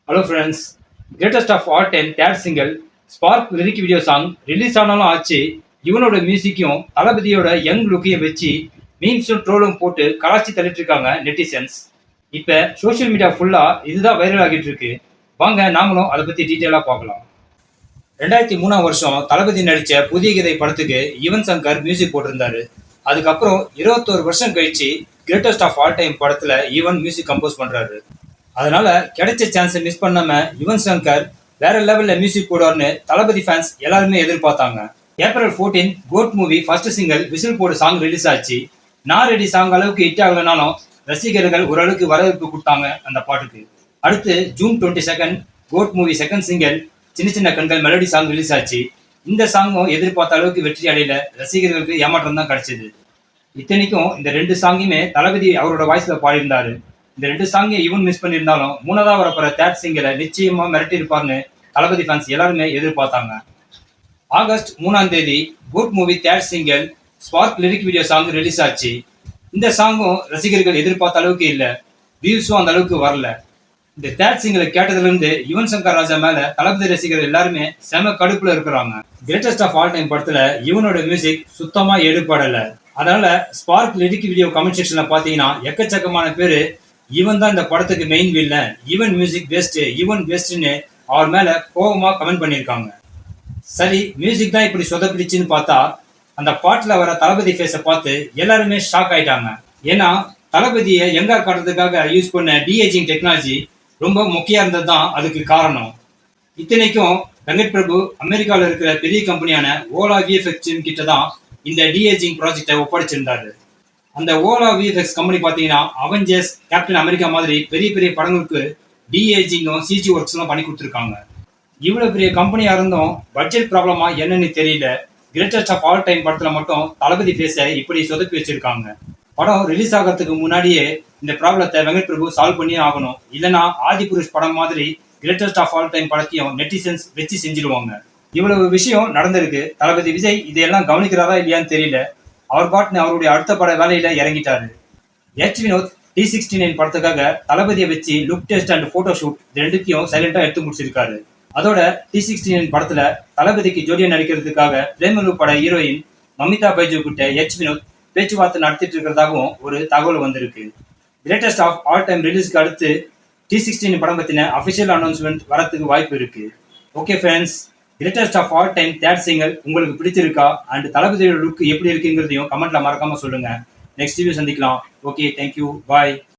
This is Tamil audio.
Hello friends, greatest of all time third single spark lyric video song release ஆனாலும் ஆச்சு. இவனோட மியூசிக்கையும் தளபதியோட யங் லுக்கையும் வச்சு மீம்ஸும் ட்ரோலும் போட்டு கலாச்சி தள்ளிட்டு இருக்காங்க நெட்டிசன்ஸ். இப்போ சோஷியல் மீடியா ஃபுல்லாக இதுதான் வைரல் ஆகிட்டு இருக்கு. வாங்க நாமளும் அதை பற்றி டீட்டெயிலாக பார்க்கலாம். 2003 வருஷம் தளபதி நடித்த புதிய கதை படத்துக்கு யுவன் சங்கர் மியூசிக் போட்டிருந்தாரு. அதுக்கப்புறம் 21 வருஷம் கழிச்சு கிரேட்டஸ்ட் ஆஃப் ஆல் டைம் படத்தில் யுவன் மியூசிக் கம்போஸ் பண்ணுறாரு. அதனால கிடைச்ச சான்ஸை மிஸ் பண்ணாம யுவன் சங்கர் வேற லெவல்ல மியூசிக் போடுவார்னு தளபதி ஃபேன்ஸ் எல்லாருமே எதிர்பார்த்தாங்க. April 14 GOAT movie first single whistle போடு சாங் ரிலீஸ் ஆச்சு. நான் ரெடி சாங் அளவுக்கு ஹிட் ஆகலனாலும் ரசிகர்கள் ஓரளவுக்கு வரவேற்பு கொடுத்தாங்க அந்த பாட்டுக்கு. அடுத்து June 22 GOAT movie second single சின்ன சின்ன கண்கள் மெலடி சாங் ரிலீஸ் ஆச்சு. இந்த சாங்கும் எதிர்பார்த்த அளவுக்கு வெற்றி அடையில, ரசிகர்களுக்கு ஏமாற்றம் தான் கிடைச்சது. இத்தனைக்கும் இந்த ரெண்டு சாங்கையுமே தளபதி அவரோட வாய்ஸ்ல பாடியிருந்தாரு. இந்த ரெண்டு சாங்கை ஈவன் மிஸ் பண்ணியிருந்தாலும் மூணாவதா வரப்போற தேர்ட் சிங்கிளை நிச்சயமா மிரட்டி இருப்பார்னு தளபதி ஃபேன்ஸ் எல்லாருமே எதிர்பார்த்தாங்க. August 3 GOAT movie third single spark lyric video song release ஆச்சு. இந்த சாங்கும் ரசிகர்கள் எதிர்பார்த்த அளவுக்கு இல்லை, வியூஸும் அந்த அளவுக்கு வரல. இந்த தேர்ட் சிங்கிளை கேட்டதுல இருந்து யுவன் சங்கர் ராஜா மேல தளபதி ரசிகர்கள் எல்லாருமே செம கடுப்புல இருக்கிறாங்க. கிரேட்டஸ்ட் ஆஃப் ஆல் டைம் படத்துல யுவனோட மியூசிக் சுத்தமா எடுபடல. அதனால ஸ்பார்க் லிரிக் வீடியோ கமெண்ட் செக்ஷன்ல பாத்தீங்கன்னா எக்கச்சக்கமான பேரு ஈவன் தான் இந்த படத்துக்கு main villain, even music best, even பெஸ்ட்னு அவர் மேல கோபமா கமெண்ட் பண்ணியிருக்காங்க. சரி, மியூசிக் தான் இப்படி சொதப்பிடுச்சுன்னு பார்த்தா அந்த பாட்டுல வர தளபதி ஃபேஸை பார்த்து எல்லாருமே ஷாக் ஆயிட்டாங்க. ஏன்னா தளபதியை யங்கா காட்டுறதுக்காக யூஸ் பண்ண டிஏஜிங் டெக்னாலஜி ரொம்ப முக்கியம் இருந்தது தான் அதுக்கு காரணம். இத்தனைக்கும் வெங்கட் பிரபு அமெரிக்காவில் இருக்கிற பெரிய கம்பெனியான ஓலா விஎஃப்எக்ஸ் கிட்ட தான் இந்த டிஏஜிங் ப்ராஜெக்டை ஒப்படைச்சிருந்தாரு. அந்த ஓலா விஎஃப்எக்ஸ் கம்பெனி பார்த்தீங்கன்னா அவெஞ்சர்ஸ், கேப்டன் அமெரிக்கா மாதிரி பெரிய பெரிய படங்களுக்கு டிஏஜிங்கும் சிஜி ஒர்க்ஸ்லாம் பண்ணி கொடுத்துருக்காங்க. இவ்வளோ பெரிய கம்பெனியாக இருந்தும் பட்ஜெட் ப்ராப்ளமா என்னன்னு தெரியல, கிரேட்டஸ்ட் ஆஃப் ஆல் டைம் படத்தில் மட்டும் தளபதி ஃபேஸை இப்படி சொதப்பி வச்சிருக்காங்க. படம் ரிலீஸ் ஆகிறதுக்கு முன்னாடியே இந்த ப்ராப்ளத்தை வெங்கட் பிரபு சால்வ் பண்ணியே ஆகணும். இல்லைனா ஆதிபுருஷ் படம் மாதிரி கிரேட்டஸ்ட் ஆஃப் ஆல் டைம் படத்தையும் நெட்டிசன்ஸ் வச்சு செஞ்சிருவாங்க. இவ்வளவு விஷயம் நடந்திருக்கு. தளபதி விஜய் இதையெல்லாம் கவனிக்கிறாரா இல்லையான்னு தெரியல. அவர் பாட்டுன்னு அவருடைய அடுத்த பட வேலையில இறங்கிட்டாரு. வினோத் T69 படத்துக்காக தளபதியை வச்சு look test and photo shoot ரெண்டுத்தையும் சைலண்டா எடுத்து முடிச்சிருக்காரு. அதோட T69 படத்துல தளபதிக்கு ஜோடியா நடிக்கிறதுக்காக பிரேமலு பட ஹீரோயின் மமிதா பைஜு கிட்ட வினோத் பேச்சுவார்த்தை நடத்திட்டு இருக்கிறதாகவும் ஒரு தகவல் வந்திருக்கு. கிரேட்டஸ்ட் ஆஃப் ஆல் டைம் ரிலீஸ்க்கு அடுத்து T69 படம் பத்தின அபிஷியல் அனௌன்ஸ்மெண்ட் வரத்துக்கு வாய்ப்பு இருக்கு. Okay friends, greatest of all time third single உங்களுக்கு பிடிச்சிருக்கா அண்ட் தளபதியோட லுக் எப்படி இருக்குங்கிறதையும் கமெண்ட்ல மறக்காம சொல்லுங்க. நெக்ஸ்ட் வீடியோ சந்திக்கலாம். ஓகே, தேங்க்யூ, பாய்.